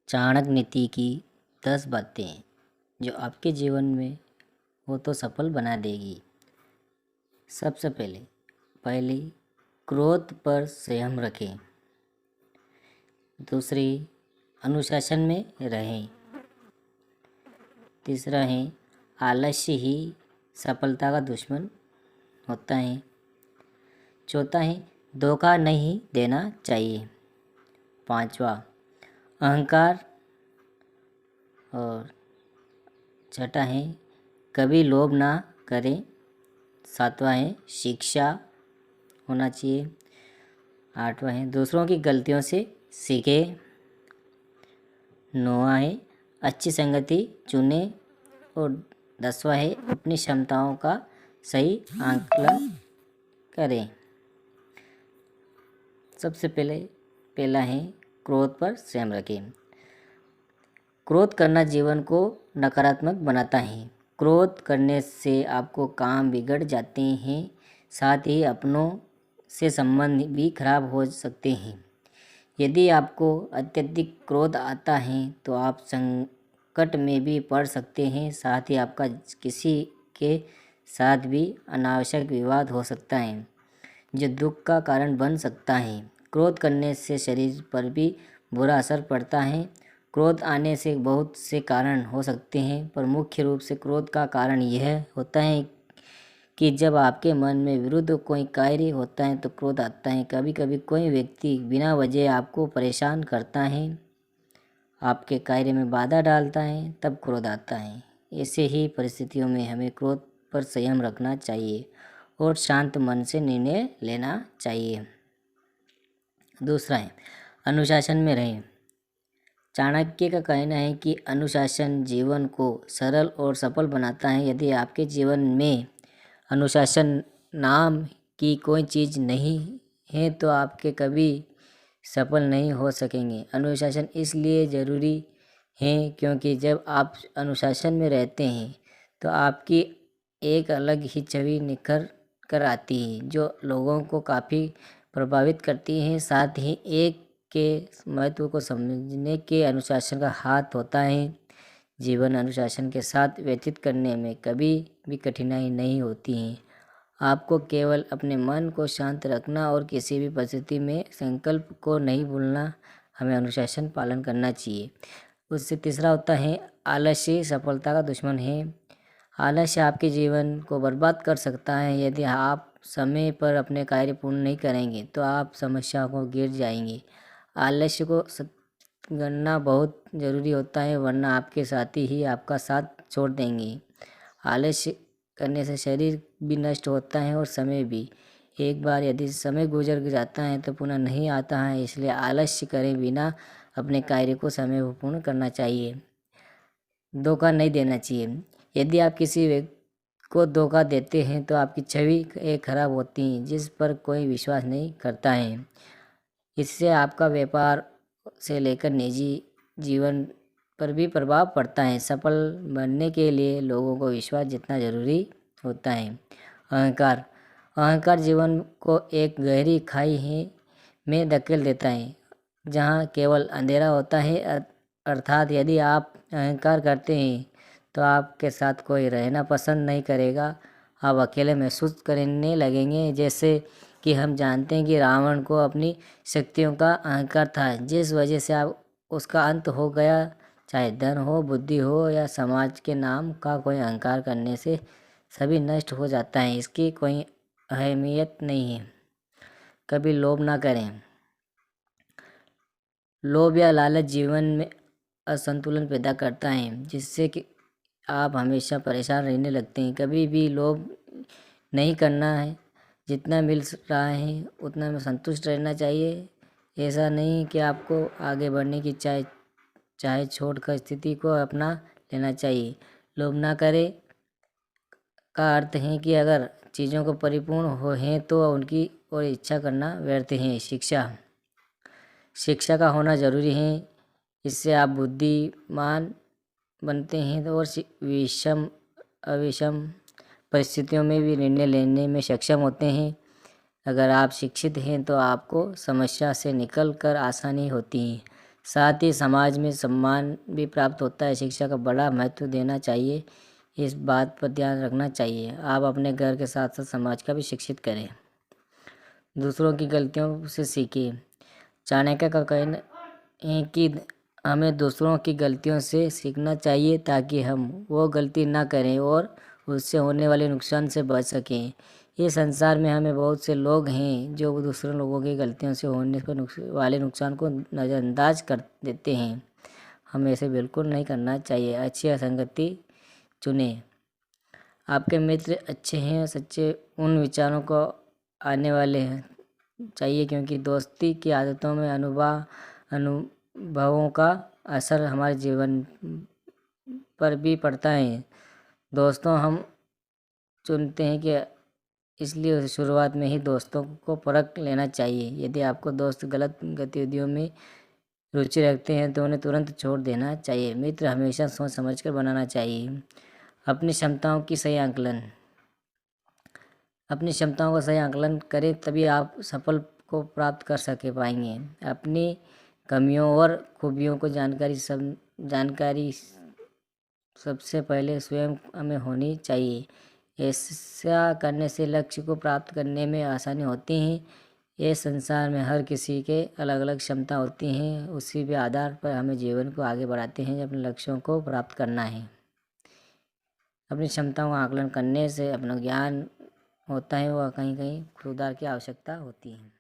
चाणक्य नीति की 10 बातें जो आपके जीवन में हो तो सफल बना देगी। सबसे पहली क्रोध पर संयम रखें। दूसरी, अनुशासन में रहें। तीसरा है, आलस्य ही सफलता का दुश्मन होता है। चौथा है, धोखा नहीं देना चाहिए। पांचवा, अहंकार। और छठा है, कभी लोभ ना करें। सातवां है, शिक्षा होना चाहिए। आठवां है, दूसरों की गलतियों से सीखें। नौवां है, अच्छी संगति चुने। और 10वां है, अपनी क्षमताओं का सही आकलन करें। सबसे पहला है, क्रोध पर संयम रखें। क्रोध करना जीवन को नकारात्मक बनाता है। क्रोध करने से आपको काम बिगड़ जाते हैं, साथ ही अपनों से संबंध भी खराब हो सकते हैं। यदि आपको अत्यधिक क्रोध आता है तो आप संकट में भी पड़ सकते हैं, साथ ही आपका किसी के साथ भी अनावश्यक विवाद हो सकता है जो दुख का कारण बन सकता है। क्रोध करने से शरीर पर भी बुरा असर पड़ता है। क्रोध आने से बहुत से कारण हो सकते हैं, पर मुख्य रूप से क्रोध का कारण यह होता है कि जब आपके मन में विरुद्ध कोई कार्य होता है तो क्रोध आता है। कभी कभी कोई व्यक्ति बिना वजह आपको परेशान करता है, आपके कार्य में बाधा डालता है, तब क्रोध आता है। ऐसे ही परिस्थितियों में हमें क्रोध पर संयम रखना चाहिए और शांत मन से निर्णय लेना चाहिए। दूसरा है, अनुशासन में रहें। चाणक्य का कहना है कि अनुशासन जीवन को सरल और सफल बनाता है। यदि आपके जीवन में अनुशासन नाम की कोई चीज़ नहीं है तो आपके कभी सफल नहीं हो सकेंगे। अनुशासन इसलिए ज़रूरी है क्योंकि जब आप अनुशासन में रहते हैं तो आपकी एक अलग ही छवि निखर कर आती है जो लोगों को काफ़ी प्रभावित करती है। साथ ही एक के महत्व को समझने के अनुशासन का हाथ होता है। जीवन अनुशासन के साथ व्यतीत करने में कभी भी कठिनाई नहीं होती है। आपको केवल अपने मन को शांत रखना और किसी भी परिस्थिति में संकल्प को नहीं भूलना, हमें अनुशासन पालन करना चाहिए। उससे तीसरा होता है, आलस्य सफलता का दुश्मन है। आलस्य आपके जीवन को बर्बाद कर सकता है। यदि आप समय पर अपने कार्य पूर्ण नहीं करेंगे तो आप समस्या को गिर जाएंगे। आलस्य को करना बहुत ज़रूरी होता है, वरना आपके साथी ही आपका साथ छोड़ देंगे। आलस्य करने से शरीर भी नष्ट होता है और समय भी। एक बार यदि समय गुजर जाता है तो पुनः नहीं आता है, इसलिए आलस्य करे बिना अपने कार्य को समय पर पूर्ण करना चाहिए। धोखा नहीं देना चाहिए। यदि आप किसी व्यक्ति को धोखा देते हैं तो आपकी छवि खराब होती है जिस पर कोई विश्वास नहीं करता है। इससे आपका व्यापार से लेकर निजी जीवन पर भी प्रभाव पड़ता है। सफल बनने के लिए लोगों को विश्वास जितना ज़रूरी होता है। अहंकार जीवन को एक गहरी खाई में धकेल देता है जहाँ केवल अंधेरा होता है। अर्थात यदि आप अहंकार करते हैं तो आपके साथ कोई रहना पसंद नहीं करेगा। आप अकेले महसूस करने लगेंगे। जैसे कि हम जानते हैं कि रावण को अपनी शक्तियों का अहंकार था, जिस वजह से आप उसका अंत हो गया। चाहे धन हो, बुद्धि हो या समाज के नाम का कोई अहंकार करने से सभी नष्ट हो जाता है। इसकी कोई अहमियत नहीं है। कभी लोभ ना करें। लोभ या लालच जीवन में असंतुलन पैदा करता है जिससे कि आप हमेशा परेशान रहने लगते हैं। कभी भी लोभ नहीं करना है। जितना मिल रहा है उतना में संतुष्ट रहना चाहिए। ऐसा नहीं कि आपको आगे बढ़ने की चाहे छोड़कर स्थिति को अपना लेना चाहिए। लोभ ना करें का अर्थ है कि अगर चीज़ों को परिपूर्ण हो हैं तो उनकी और इच्छा करना व्यर्थ है। शिक्षा का होना ज़रूरी है। इससे आप बुद्धिमान बनते हैं और अविषम परिस्थितियों में भी निर्णय लेने में सक्षम होते हैं। अगर आप शिक्षित हैं तो आपको समस्या से निकल कर आसानी होती है। साथ ही समाज में सम्मान भी प्राप्त होता है। शिक्षा का बड़ा महत्व देना चाहिए, इस बात पर ध्यान रखना चाहिए। आप अपने घर के साथ साथ समाज का भी शिक्षित करें। दूसरों की गलतियों से सीखें। चाणक्य का कहना है कि हमें दूसरों की गलतियों से सीखना चाहिए ताकि हम वो गलती ना करें और उससे होने वाले नुकसान से बच सकें। ये संसार में हमें बहुत से लोग हैं जो दूसरे लोगों की गलतियों से होने पर वाले नुकसान को नज़रअंदाज कर देते हैं। हमें ऐसे बिल्कुल नहीं करना चाहिए। अच्छी संगति चुनें। आपके मित्र अच्छे हैं, सच्चे उन विचारों को आने वाले हैं चाहिए, क्योंकि दोस्ती की आदतों में अनुभवों का असर हमारे जीवन पर भी पड़ता है। दोस्तों हम चुनते हैं कि इसलिए शुरुआत में ही दोस्तों को परख लेना चाहिए। यदि आपको दोस्त गलत गतिविधियों में रुचि रखते हैं तो उन्हें तुरंत छोड़ देना चाहिए। मित्र हमेशा सोच समझकर बनाना चाहिए। अपनी क्षमताओं की सही आकलन। अपनी क्षमताओं का सही आकलन करें, तभी आप सफल को प्राप्त कर पाएंगे। अपनी कमियों और खूबियों को जानकारी सबसे पहले स्वयं हमें होनी चाहिए। ऐसा करने से लक्ष्य को प्राप्त करने में आसानी होती है। इस संसार में हर किसी के अलग अलग क्षमता होती हैं, उसी के आधार पर हमें जीवन को आगे बढ़ाते हैं। अपने लक्ष्यों को प्राप्त करना है। अपनी क्षमताओं का आकलन करने से अपना ज्ञान होता है, वह कहीं कहीं सुधार की आवश्यकता होती है।